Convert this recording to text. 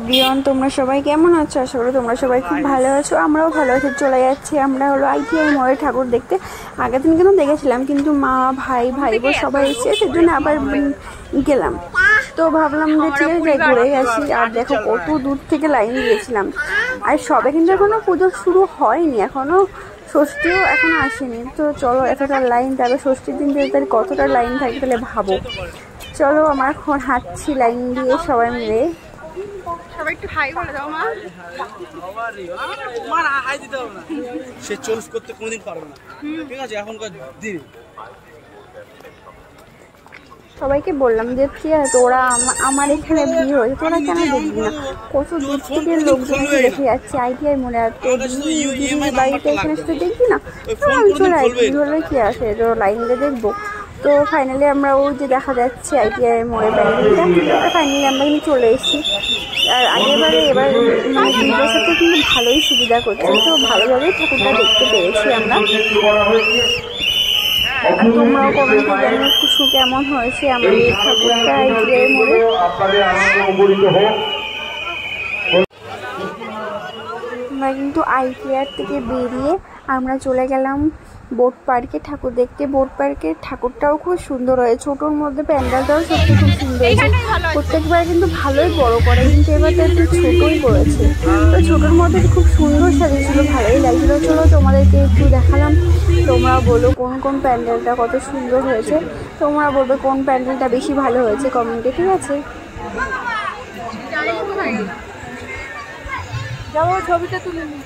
Everyone, তোমরা সবাই কেমন আছো? আশা করি তোমরা সবাই খুব ভালো আছো। আমরাও ভালো আছি। চলে যাচ্ছি আমরা হলো ITI মোড়ে ঠাকুর দেখতে। আগের দিন কিন্তু দেখেছিলাম, কিন্তু মা ভাই বোন সবাই এসেছে, সেজন্য আবার গেলাম। তো ভাবলাম যে ঠিক আছে ঘুরে আসি। আর দেখো কত দূর থেকে লাইন দিয়েছিলাম। আর সবে কিন্তু এখনো পুজো শুরু হয়নি, এখনো ষষ্ঠীও এখনো আসেনি। তো চলো, এতটা লাইন, তবে ষষ্ঠীর দিন তাহলে কতটা লাইন থাকে তাহলে ভাবো। চলো, আমরা এখন হাঁটছি লাইন দিয়ে সবাই মিলে। সবাই একটু হাই বলে দাও মা। মা হাই দিতে হবে না, সে চোজ করতে কোনোদিন পারবে না, ঠিক আছে? এখনকার দিন সবাইকে বললাম যে তোরা আমার এখানে বিয়ে হয়েছে, তোরা কেন দেখবি না? কত দূর থেকে লোকজন দেখে যাচ্ছে ITI মোড়ে। আর তোর দিদির বাড়িতে এখানে শুধু দেখবি না, আমি চলে আসবি হলে কি আছে, তো লাইন দিয়ে দেখবো। তো ফাইনালি আমরা ওই যে দেখা যাচ্ছে ITI মোড়ে প্যান্ডেলটা, ফাইনালি আমরা কিন্তু চলে এসেছি। আর এবার মানে 2 বছর তো কিন্তু ভালোই সুবিধা করছে, তো ভালোভাবেই ঠাকুরটা দেখতে পেরেছি আমরা। আর তোমরাও কমেন্টে জানিও কিছু কেমন হয়েছে আমাদের ঠাকুরটা ITI মোড়ে। আমরা কিন্তু ITI থেকে বেরিয়ে আমরা চলে গেলাম বোট পার্কে ঠাকুর দেখতে। বোট পার্কের ঠাকুরটাও খুব সুন্দর হয়, ছোটোর মধ্যে প্যান্ডেলটাও সত্যি খুব সুন্দর হয়েছে। প্রত্যেকবার কিন্তু ভালোই বড় করে, কিন্তু এবার তো একটু ছোটোই করেছে। তো ছোটোর মধ্যে খুব সুন্দর সাজিয়েছিল, ভালোই লাগছিলো। চলো তোমাদেরকে একটু দেখালাম। তোমরা বলো কোন কোন প্যান্ডেলটা কত সুন্দর হয়েছে। তোমরা বলবে কোন প্যান্ডেলটা বেশি ভালো হয়েছে কমেন্টে, ঠিক আছে? যাবো, ছবিটা তুলে নিই।